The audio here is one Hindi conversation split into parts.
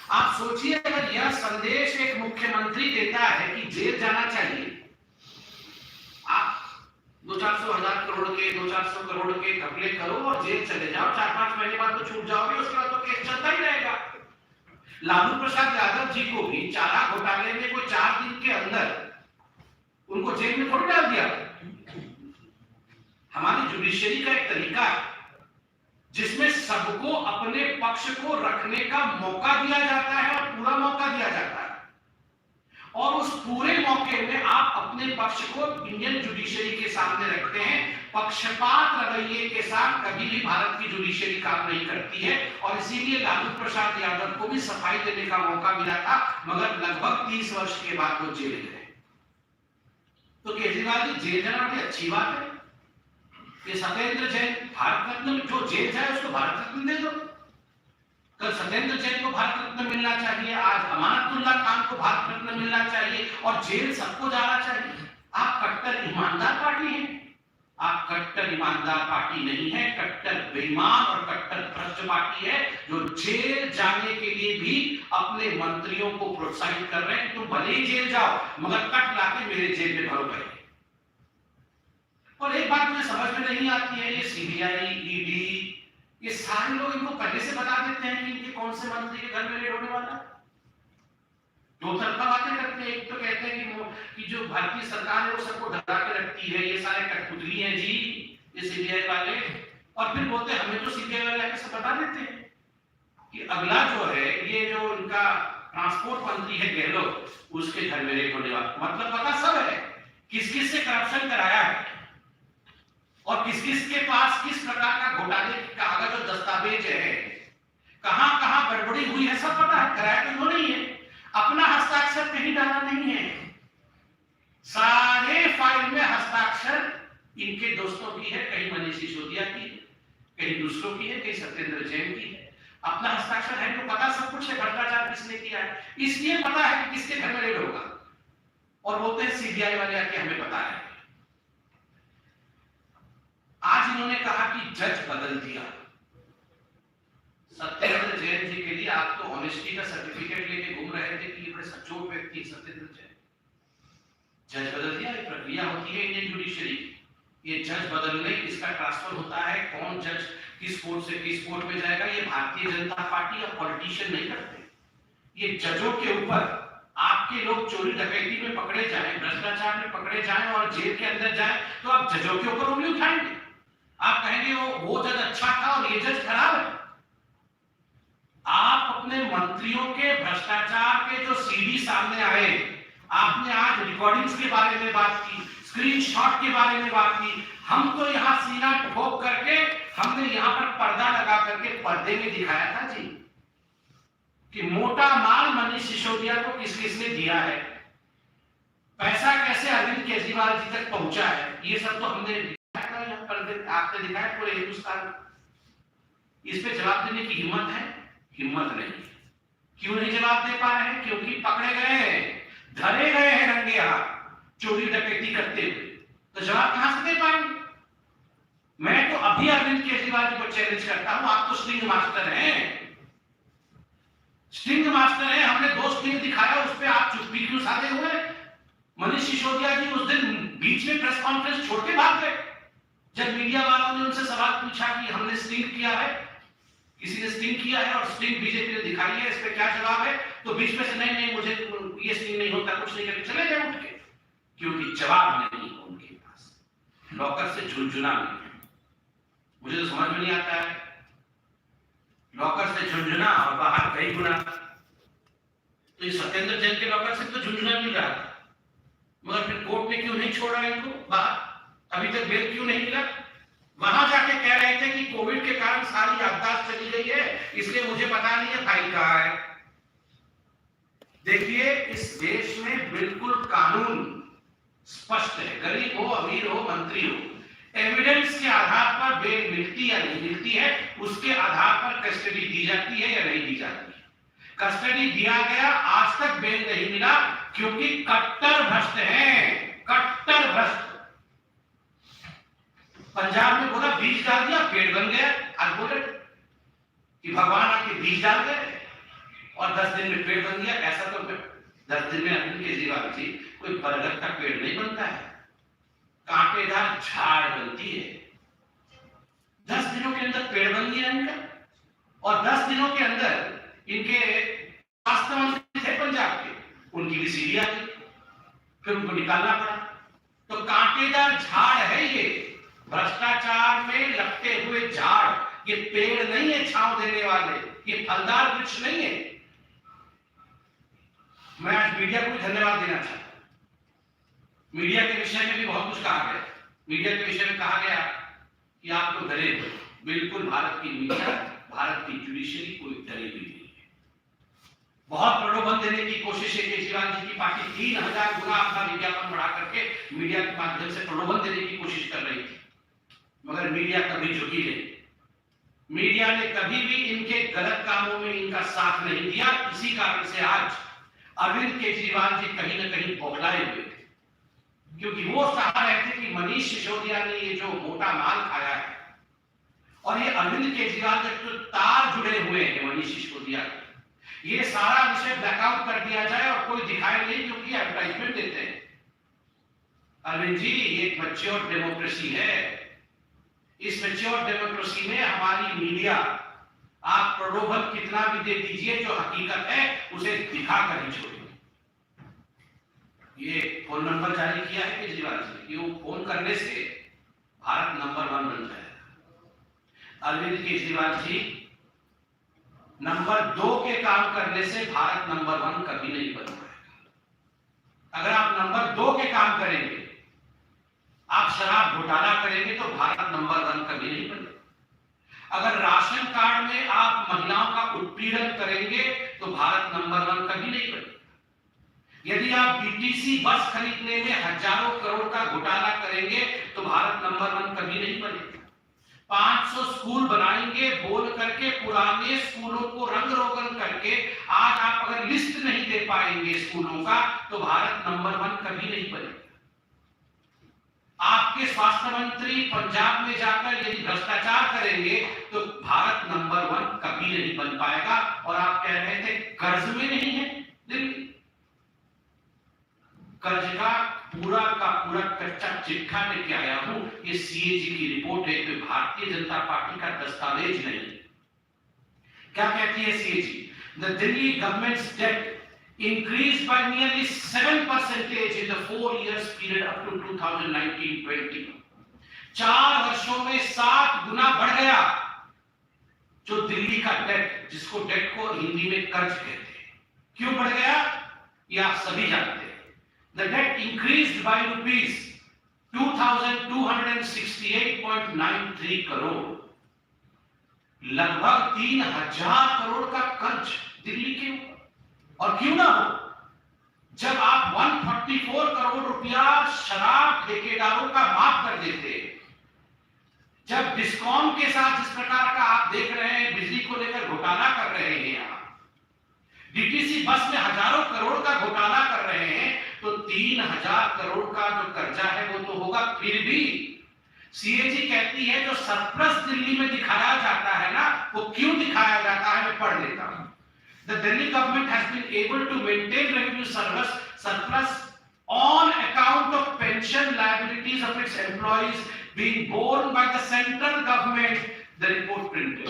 आप सोचिए, अगर यह संदेश एक मुख्यमंत्री देता है कि जेल जाना चाहिए, आप 200-400 हजार करोड़ के 200-400 करोड़ के घपले करो और जेल चले जाओ, 4-5 महीने बाद तो छूट जाओगे, उसके बाद तो केस चलता ही रहेगा। लालू प्रसाद यादव जी को भी चारा घोटाले में कोई 4 दिन के अंदर उनको जेल में थोड़ी डाल दिया। हमारी जुडिशरी का एक तरीका है जिसमें सबको अपने पक्ष को रखने का मौका दिया जाता है और पूरा मौका दिया जाता है, और उस पूरे मौके में आप अपने पक्ष को इंडियन जुडिशरी के सामने रखते हैं। पक्षपात रवैये के साथ कभी भी भारत की जुडिशरी काम नहीं करती है, और इसीलिए लालू प्रसाद यादव को भी सफाई देने का मौका मिला था, मगर लगभग 30 वर्ष के बाद वो जेल गए। तो केजरीवाल जी, जेल जाना बड़ी अच्छी बात है। ये सत्येंद्र जैन भारत रत्न, जो जेल जाए उसको भारत रत्न दे दो। कल सत्येंद्र जैन को भारत रत्न मिलना चाहिए, आज अमानतुल्ला खान को भारत रत्न मिलना चाहिए, और जेल सबको जाना चाहिए। आप कट्टर ईमानदार पार्टी हैं, आप कट्टर ईमानदार पार्टी नहीं है, कट्टर बेईमान और कट्टर भ्रष्ट पार्टी है, जो जेल जाने के लिए भी अपने मंत्रियों को प्रोत्साहित कर रहे हैं। तुम भले ही जेल जाओ, मगर कट लाके मेरे जेल में भरो गए। और एक बात मुझे समझ में नहीं आती है, ये सीबीआई, ईडी, ये सारे लोग इनको पहले से बता देते हैं कि इनके कौन से मंत्री के घर में रेड होने वाला है। दो तरफा बातें करते हैं। एक तो कहते हैं कि जो भारतीय सरकार है वो सबको डरा के रखती है, ये सारे कठपुतली हैं जी, ये सीबीआई वाले, और फिर बोलते हैं हमें तो सीबीआई वाले आके सब बता देते हैं कि अगला जो है, ये जो इनका ट्रांसपोर्ट मंत्री है गहलोत, उसके घर में रेड होने वाला। मतलब पता सब है किस किस से करप्शन कराया है और किस किस के पास किस प्रकार का घोटाले की कागज और दस्तावेज है, कहां कहां गड़बड़ी हुई है, सब पता है। कराया तो नहीं है, अपना हस्ताक्षर कहीं डाला नहीं है, सारे फाइल में हस्ताक्षर इनके दोस्तों की है, कहीं मनीष सिसोदिया की है, कहीं दूसरों की है, कहीं सत्येंद्र जैन की है। अपना हस्ताक्षर है तो पता सब कुछ है, भ्रष्टाचार किसने किया है, इसलिए पता है कि किसके घर में रेड होगा, और बोलते हैं सीबीआई वाले आके हमें पता है। आज इन्होंने कहा कि जज बदल दिया। सत्येंद्र जैन जी के लिए आप तो ऑनेस्टी का सर्टिफिकेट लेके घूम रहे थे कि ये बड़े सच्चोट व्यक्ति सत्येंद्र जैन। जज बदल दिया, एक प्रक्रिया होती है इंडियन जुडिशरी, ये जज बदलने, इसका ट्रांसफर होता है, कौन जज किस कोर्ट से किस कोर्ट में जाएगा, ये भारतीय जनता पार्टी या पॉलिटिशियन नहीं करते। ये जजों के ऊपर, आपके लोग चोरी डकैती में पकड़े जाएं, भ्रष्टाचार में पकड़े जाएं और जेल के अंदर जाएं, तो आप जजों के ऊपर उंगली उठाएंगे, आप कहेंगे वो जज अच्छा था और ये जज खराब है। आप अपने मंत्रियों के भ्रष्टाचार के जो सीडी सामने आए, आपने आज रिकॉर्डिंग्स के बारे में बात की, स्क्रीनशॉट के बारे में बात की, हम तो यहां सीना ठोक करके हमने यहां पर पर्दा लगा करके पर्दे में दिखाया था जी कि मोटा माल मनीष सिसोदिया को किस किसने दिया है, पैसा कैसे अरविंद केजरीवाल जी तक पहुंचा है, ये सब तो हमने आपने दिखाया पूरे हिंदुस्तान। इस पे जवाब देने की हिम्मत है? हिम्मत नहीं। क्यों नहीं जवाब दे पा रहे हैं? क्योंकि पकड़े गए हैं, धरे गए हैं रंगे हाथ चोरी डकैती करते हुए, तो जवाब कहां से दे पाएंगे? मैं तो अभी अरविंद केजरीवाल जी को चैलेंज करता हूं, आप तो स्टिंग मास्टर हैं, स्टिंग मास्टर हैं, हमने 2 स्टिंग दिखाया, उस पर आप चुप्पी क्यों साधे हुए? मनीष सिसोदिया जी उस दिन बीच में प्रेस कॉन्फ्रेंस छोड़ के भाग गए, जब मीडिया वालों ने उनसे सवाल पूछा कि हमने स्टिंग किया है, किसी ने स्टिंग किया है और स्टिंग बीजेपी ने दिखाई है, इस पे क्या जवाब है? तो बीच में से नहीं मुझे ये स्टिंग नहीं होता, कुछ नहीं करके चले जाए उठ के, क्योंकि जवाब नहीं है उनके पास, लॉकर से झुंझुना नहीं है। मुझे तो समझ में नहीं आता है, लॉकर से झुंझुना और बाहर कई गुना। तो ये सत्येंद्र जैन के लॉकर से तो झुंझुना मिल रहा था, मगर फिर कोर्ट ने क्यों नहीं छोड़ा इनको बाहर? अभी तक बेल क्यों नहीं मिला? वहां जाके कह रहे थे कि कोविड के कारण सारी याददाश्त चली गई है, इसलिए मुझे पता नहीं है फाइल कहां है। देखिए, इस देश में बिल्कुल कानून स्पष्ट है, गरीब हो, अमीर हो, मंत्री हो, एविडेंस के आधार पर बेल मिलती या नहीं मिलती है, उसके आधार पर कस्टडी दी जाती है या नहीं दी जाती है। कस्टडी दिया गया, आज तक बेल नहीं मिला, क्योंकि कट्टर भ्रष्ट हैं, कट्टर भ्रष्ट। पंजाब में बोला बीज डाल दिया पेड़ बन गया, आज बोले कि भगवान आके बीज डाल गए, और और 10 दिन में पेड़ बन गया। ऐसा तो 10 दिन में अरविंद केजरीवाल जी कोई बरगद का पेड़ नहीं बनता है, कांटेदार झाड़ बनती है। 10 दिनों के अंदर पेड़ बन गया इनका, और 10 दिनों के अंदर इनके स्वास्थ्य मंत्री थे पंजाब के, उनकी भी सीढ़ी आ गई, फिर उनको निकालना पड़ा। तो कांटेदार झाड़ है ये, भ्रष्टाचार में लगते हुए झाड़, ये पेड़ नहीं है छांव देने वाले, ये फलदार वृक्ष नहीं है। मैं आज मीडिया को भी धन्यवाद देना चाहता हूं। मीडिया के विषय में भी बहुत कुछ कहा गया। मीडिया के विषय में कहा गया कि आप लोग डरे हुए, बिल्कुल भारत की मीडिया, भारत की जुडिशरी कोई डरी हुई नहीं है। बहुत प्रलोभन देने की कोशिश है केजरीवाल जी की पार्टी, 3000 गुना अपना विज्ञापन बढ़ा करके मीडिया के माध्यम से प्रलोभन देने की कोशिश कर रही थी, मगर मीडिया कभी झुकी नहीं। मीडिया ने कभी भी इनके गलत कामों में इनका साथ नहीं दिया। इसी कारण से आज अरविंद केजरीवाल जी कहीं ना कहीं बौखलाए हुए थे, क्योंकि वो चाह रहे थे कि मनीष सिसोदिया ने ये जो मोटा माल खाया है, और ये अरविंद केजरीवाल के जो तार जुड़े हुए हैं मनीष सिसोदिया के, ये सारा विषय ब्लैकआउट कर दिया जाए और कोई दिखाए नहीं, क्योंकि एडवर्टाइजमेंट देते हैं। अरविंद जी, ये एक मैच्योर डेमोक्रेसी है। इस मैच्योर डेमोक्रेसी में हमारी मीडिया, आप प्रलोभन कितना भी दे दीजिए, जो हकीकत है उसे दिखाकर ही छोड़िए। ये फोन नंबर जारी किया है केजरीवाल जी कि वो फोन करने से भारत नंबर 1 बन जाएगा। अरविंद केजरीवाल जी, नंबर 2 के काम करने से भारत नंबर 1 कभी नहीं बन पाएगा। अगर आप नंबर 2 के काम करेंगे, आप शराब घोटाला करेंगे, तो भारत नंबर 1 कभी नहीं बनेगा। अगर राशन कार्ड में आप महिलाओं का उत्पीड़न करेंगे, तो भारत नंबर 1 कभी नहीं बनेगा। यदि आप बीटीसी बस खरीदने में हजारों करोड़ का घोटाला करेंगे, तो भारत नंबर 1 कभी नहीं बनेगा। 500 स्कूल बनाएंगे बोल करके, पुराने स्कूलों को रंग रोगन करके आज आप अगर लिस्ट नहीं दे पाएंगे स्कूलों का, तो भारत नंबर 1 कभी नहीं बनेगा। आपके स्वास्थ्य मंत्री पंजाब में जाकर यदि भ्रष्टाचार करेंगे, तो भारत नंबर 1 कभी नहीं बन पाएगा। और आप कह रहे थे कर्ज में नहीं है दिल्ली, कर्ज का पूरा कच्चा चिट्ठा लेके आया हूं। ये सीएजी की रिपोर्ट है, कोई भारतीय जनता पार्टी का दस्तावेज नहीं। क्या कहती है CAG? The Delhi government's debt increased by nearly 7% in the 4 years period up to 2019-20. 4 वर्षों में 7 गुना बढ़ गया जो दिल्ली का डेट, जिसको डेट को हिंदी में कर्ज कहते हैं। क्यों बढ़ गया ये आप सभी जानते हैं। The debt increased by rupees 2,268.93 crore, लगभग 3,000 करोड़ का कर्ज दिल्ली के ऊपर। और क्यों ना हो, जब आप 144 करोड़ रुपया शराब ठेकेदारों का माफ कर देते, जब डिस्कॉम के साथ जिस प्रकार का आप देख रहे हैं बिजली को लेकर घोटाला कर रहे हैं, आप डीटीसी बस में हजारों करोड़ का घोटाला कर रहे हैं, तो 3,000 करोड़ का जो कर्जा है वो तो होगा। फिर भी सीएजी कहती है जो सरप्लस दिल्ली में दिखाया जाता है ना, वो क्यों दिखाया जाता है, मैं पढ़ लेता हूं। The Delhi government has been able to maintain revenue surplus on account of pension liabilities of its employees being borne by the central government, the report printed.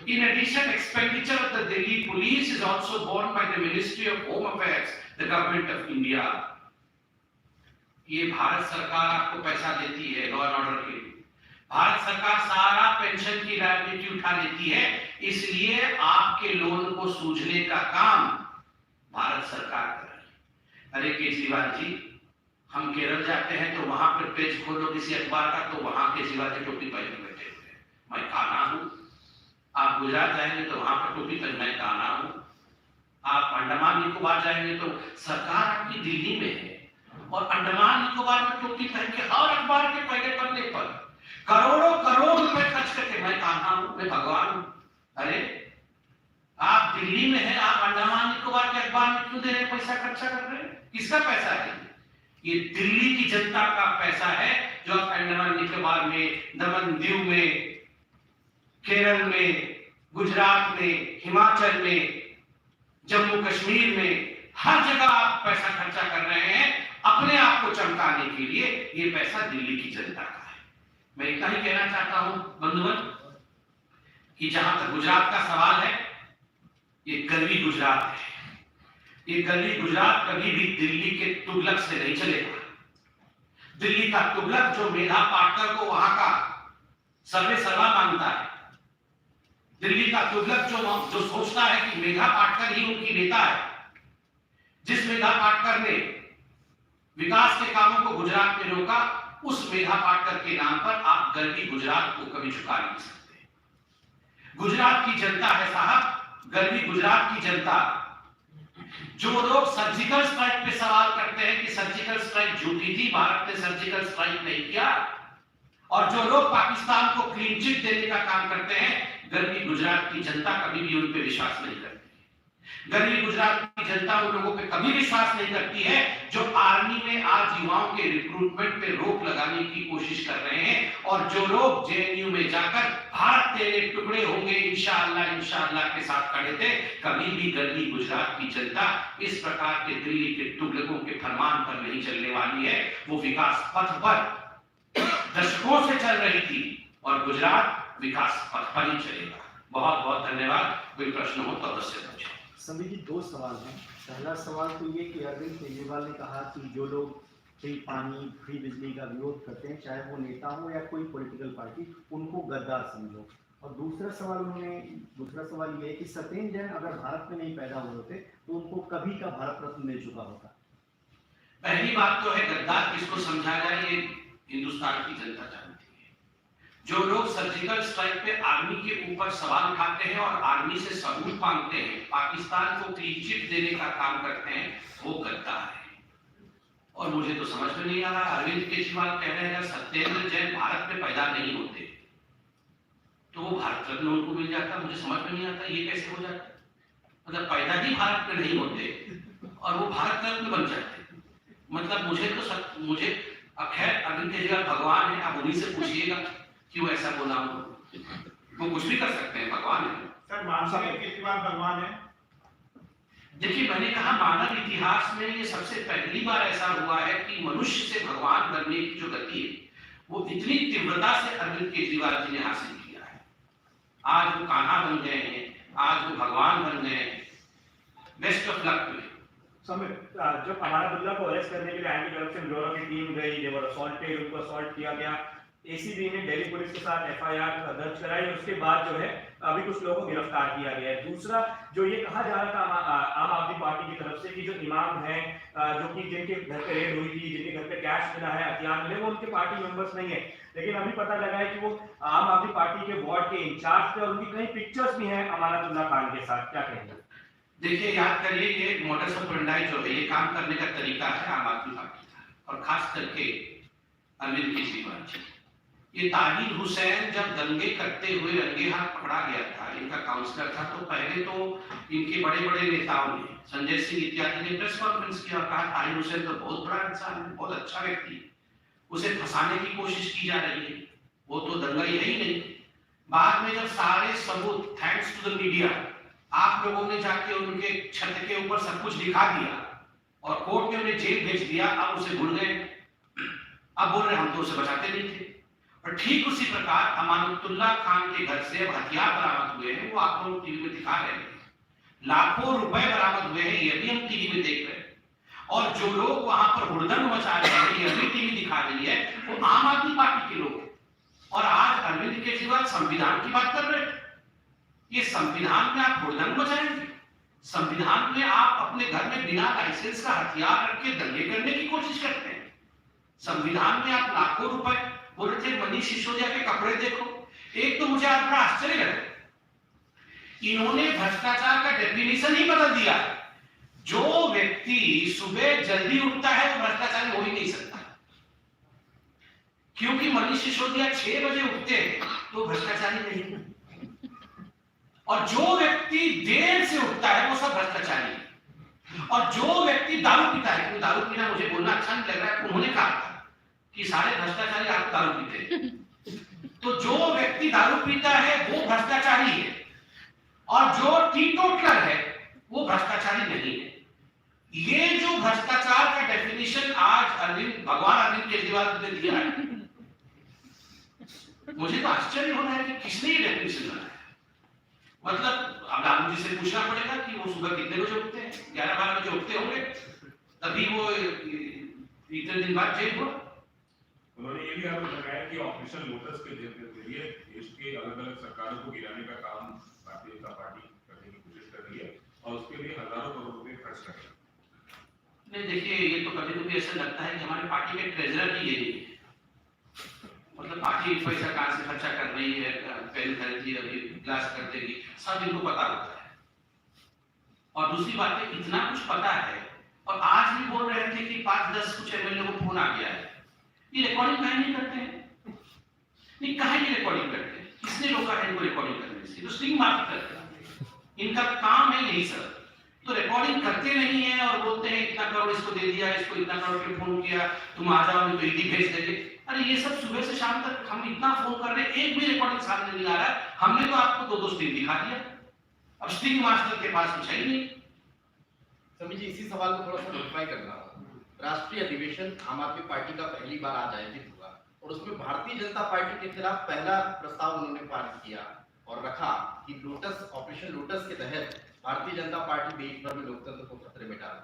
In addition, expenditure of the Delhi police is also borne by the Ministry of Home Affairs, the government of India. ये भारत सरकार आपको पैसा देती है लॉ एंड ऑर्डर के लिए। भारत सरकार सारा पेंशन की लायबिलिटी उठा लेती है, इसलिए आपके लोन को सूझने का काम भारत सरकार कर रही है। अरे केजरीवाल जी, हम केरल जाते हैं तो वहां पर पेज खोलो किसी अखबार का, तो वहां केजरीवाल जी टोपी पहन के बैठे हुए हैं, मैं काना हूं। आप गुजरात जाएंगे तो वहां पर टोपी पहन, मैं काना हूं। आप अंडमान निकोबार जाएंगे तो सरकार आपकी दिल्ली में है, और अंडमान निकोबार में टोपी पहन के हर अखबार के पहले पन्ने पर करोड़ों करोड़ रुपए खर्च करके मैं कान्हा हूं, मैं भगवान हूं। अरे आप दिल्ली में हैं, आप अंडमान निकोबार के अखबार में क्यों दे रहे, पैसा खर्चा कर रहे हैं? किसका पैसा है ये? दिल्ली की जनता का पैसा है, जो आप अंडमान निकोबार में, दमन दीव में, केरल में, गुजरात में, हिमाचल में, जम्मू कश्मीर में हर जगह आप पैसा खर्चा कर रहे हैं अपने आप को चमकाने के लिए। ये पैसा दिल्ली की जनता का है। मैं इतना ही कहना चाहता हूं बंधुगण कि जहां तक गुजरात का सवाल है, ये गली गुजरात है। ये गली गुजरात कभी भी दिल्ली के तुगलक से नहीं चलेगा। दिल्ली का तुगलक जो मेधा पाटकर को वहां का सर्वे सर्वा मानता है, दिल्ली का तुगलक जो सोचता है कि मेधा पाटकर ही उनकी नेता है, जिस मेधा पाटकर ने विकास के कामों को गुजरात में रोका, उस मेधा पाटकर के नाम पर आप गली गुजरात को कभी झुका नहीं सकते। गुजरात की जनता है साहब, गली गुजरात की जनता। जो लोग सर्जिकल स्ट्राइक पे सवाल करते हैं कि सर्जिकल स्ट्राइक झूठी थी, भारत ने सर्जिकल स्ट्राइक नहीं किया, और जो लोग पाकिस्तान को क्लीन चिट देने का काम करते हैं, गली गुजरात की जनता कभी भी उन पे विश्वास नहीं करती। गली गुजरात की जनता उन लोगों पे कभी विश्वास नहीं करती है जो आर्मी में आज युवाओं के रिक्रूटमेंट पे रोक लगाने की कोशिश कर रहे हैं, और जो लोग जेएनयू में जाकर भारत तेरे टुकड़े होंगे इंशाअल्लाह इंशाअल्लाह के साथ खड़े थे। कभी भी गली गुजरात की जनता इस प्रकार के दिल्ली के तुगलकों के फरमान पर नहीं चलने वाली है। वो विकास पथ पर दशकों से चल रही थी और गुजरात विकास पथ पर ही चलेगा। बहुत बहुत धन्यवाद। कोई प्रश्न हो तो अवश्य पूछें। समीर जी, दो सवाल हैं। पहला सवाल तो ये कि अरविंद केजरीवाल ने कहा कि जो लोग फ्री पानी फ्री बिजली का विरोध करते हैं, चाहे वो नेता हो या कोई पॉलिटिकल पार्टी, उनको गद्दार समझो। और दूसरा सवाल ये है कि सत्येंद्र जैन अगर भारत में नहीं पैदा हुए होते तो उनको कभी का भारत रत्न मिल चुका होता। पहली बात तो है गद्दार किसको समझा जाए, ये हिंदुस्तान की जनता जानती है। जो लोग सर्जिकल स्ट्राइक पे आर्मी के ऊपर सवाल उठाते हैं और आर्मी से सबूत मांगते हैं, पाकिस्तान को क्लीन चिट देने का काम करते हैं, वो गद्दार है। और मुझे तो समझ में नहीं आ रहा, अरविंद केजरीवाल कह रहे हैं सत्येंद्र जैन भारत में पैदा नहीं होते तो वो भारत रत्न उनको मिल जाता। मुझे समझ में नहीं आता ये कैसे हो जाता। मतलब पैदा ही भारत में नहीं होते और वो भारत रत्न बन जाते। मतलब मुझे खैर अरविंद केजरीवाल भगवान है, आप उन्हीं से पूछिएगा क्यों ऐसा बोला। वो कुछ भी कर सकते हैं, भगवान है। सर मानसिक केजरीवाल भगवान है। देखिए मैंने कहा मानव इतिहास में ये सबसे पहली बार ऐसा हुआ है कि मनुष्य से भगवान बनने की जो गति है वो इतनी तीव्रता से अरविंद केजरीवाल जी ने हासिल किया है। आज वो कान्हा बन गए हैं, आज वो भगवान बन गए हैं। बेस्ट ऑफ लक में समीर, जब अमानत उल्लाह को अरेस्ट करने के लिए एंटी करप्शन ब्यूरो की टीम गई, देवर असॉल्टेड, उनको असॉल्ट किया गया, एसीबी ने दिल्ली पुलिस के साथ एफआईआर दर्ज कराई, उसके बाद जो है अभी कुछ लोगों को गिरफ्तार किया गया है। दूसरा जो ये कहा जा रहा था आम आदमी पार्टी की तरफ से कि जो इमाम हैं जो कि जिनके घर पे रेड हुई थी, जिनके घर पे कैश मिला है, हथियार मिले, वो उनके पार्टी मेंबर्स नहीं है, लेकिन अभी पता लगा है कि वो आम आदमी पार्टी के वार्ड के इंचार्ज थे और उनकी कई पिक्चर्स भी हैं अमानत उल्लाह खान के साथ। क्या कहेंगे? देखिए याद करिए ये मोडस ऑपरेंडी जो है, ये काम करने का तरीका है आम आदमी पार्टी का और खास करके अरविंद केजरीवाल जी। ये ताहिर हुसैन जब दंगे करते हुए रंगे हाथ पकड़ा गया था, इनका काउंसलर था, तो पहले तो इनके बड़े बड़े नेताओं ने, संजय सिंह इत्यादि ने प्रेस कॉन्फ्रेंस किया और कहा ताहिर हुसैन तो बहुत बड़ा इंसान है, बहुत अच्छा व्यक्ति है, उसे फंसाने की कोशिश की जा रही है, वो तो दंगा ही नहीं। बाद में जब सारे सबूत थैंक्स टू द मीडिया आप लोगों ने जाके उनके छत के ऊपर सब कुछ दिखा दिया और कोर्ट ने उन्हें जेल भेज दिया, अब उसे भूल गए, अब बोल रहे हम तो उसे बचाते नहीं थे। और ठीक उसी प्रकार अमानतुल्ला खान के घर से हथियार बरामद हुए हैं, वो आप लोग टीवी में दिखा रहे हैं, लाखों रुपए बरामद हुए हैं, ये भी हम टीवी में देख रहे हैं। और जो लोग वहां पर हुड़दंग मचा रहे हैं, ये भी टीवी दिखा रही है, वो आम आदमी पार्टी के लोग हैं। और आज अरविंद केजरीवाल संविधान की बात कर रहे हैं। ये संविधान में आप हुड़दंग मचाएंगे? संविधान में आप अपने घर में बिना लाइसेंस का हथियार रख के दंगे करने की कोशिश करते हैं। संविधान में आप लाखों रुपए, बोल रहे थे मनीष सिसोदिया के कपड़े देखो। एक तो मुझे आज बड़ा आश्चर्य लगा, इन्होंने भ्रष्टाचार का डेफिनेशन ही बदल दिया। जो व्यक्ति सुबह जल्दी उठता है वो भ्रष्टाचारी हो ही नहीं सकता, क्योंकि मनीष सिसोदिया 6 बजे उठते हैं तो भ्रष्टाचारी नहीं। और जो व्यक्ति देर से उठता है वो सब भ्रष्टाचारी है। और जो व्यक्ति दारू पीता है, क्योंकि दारू पीना मुझे बोलना अच्छा नहीं लग रहा है, उन्होंने कहा कि सारे भ्रष्टाचारी आपको दारू पीते हैं। तो जो व्यक्ति दारू पीता है वो भ्रष्टाचारी है, और जो टीटोटलर है वो भ्रष्टाचारी नहीं है। ये जो भ्रष्टाचार का डेफिनेशन आज भगवान अरविंद केजरीवाल ने दिया है, मुझे तो आश्चर्य हो रहा है कि किसने ये डेफिनेशन बनाया। मतलब अब आप मुझे से पूछना पड़ेगा कि वो सुबह कितने बजे उठते हैं, 11-12 बजे उठते होंगे, तभी वो इतने दिन बाद जेल हुआ। उन्होंने ये भी आरोप लगाया कि ऑपरेशन लोटस के जरिए देश के अलग अलग सरकारों को गिराने का काम भारतीय जनता पार्टी करने की कोशिश कर रही है और उसके लिए हजारों करोड़ रुपए खर्च कर रही है। नहीं देखिए, ये तो कभी कभी ऐसा लगता है कि हमारी पार्टी के ट्रेजरर की ये नहीं है। मतलब पार्टी पैसा कहां से खर्चा कर रही है, पेन खरीदी अभी ग्लास कर देगी, सब इनको पता होता है। और दूसरी बात है, इतना कुछ पता है और आज भी बोल रहे थे कि 5-10 कुछ एमएलए को फोन आ गया है। ये रिकॉर्डिंग काहे नहीं करते हैं? नहीं, काहे नहीं रिकॉर्डिंग करते हैं? किसने रोका है इनको रिकॉर्डिंग करने से? तो स्टिंग मार्क करते हैं, इनका काम है यही सब। तो रिकॉर्डिंग करते नहीं है और बोलते हैं इतना करोड़ इसको दे दिया, इसको इतना करोड़ पे फोन किया, तुम आ जाओ, तो ईडी भेज देंगे। अरे ये सब सुबह से शाम तक हम इतना फोन कर रहे हैं, एक भी रिकॉर्डिंग सामने नहीं आ रहा है। हमने तो आपको 2-2 स्टिंग दिखा दिया, अब स्टिंग मास्टर के पास कुछ है ही नहीं। समीर जी, इसी सवाल को थोड़ा सा क्लैरिफाई करना है। राष्ट्रीय अधिवेशन आम आदमी पार्टी का पहली बार आज आयोजित हुआ और उसमें भारतीय जनता पार्टी के खिलाफ पहला प्रस्ताव उन्होंने पारित किया और रखा कि लोटस, ऑपरेशन लोटस के तहत भारतीय जनता पार्टी देश भर में लोकतंत्र को खतरे में डाल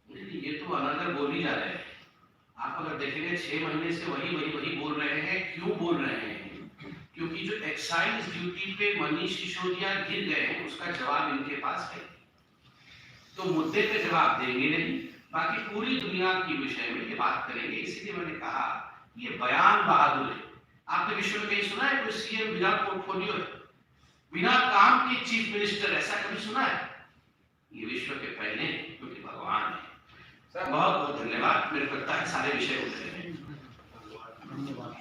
रही है। ये तो अनंतर बोल ही जा रहे हैं। आप अगर देखेंगे 6 महीने से वही बोल रहे हैं। क्यों बोल रहे हैं? क्योंकि जो एक्साइज ड्यूटी पे मनीष सिसोदिया गिर गए हैं, उसका जवाब इनके पास है। तो मुद्दे पे जवाब देंगे नहीं, बाकी पूरी दुनिया की विषय में ये बात करेंगे। इसीलिए मैंने कहा ये बयान बहादुर है। आपने विश्व में कहीं सुना है कोई सीएम बिना पोर्टफोलियो है, बिना काम के चीफ मिनिस्टर, ऐसा कभी सुना है? ये विश्व के पहले हैं, क्योंकि भगवान है। सर बहुत बहुत धन्यवाद। मेरे को लगता है सारे विषय उठे हैं। धन्यवाद।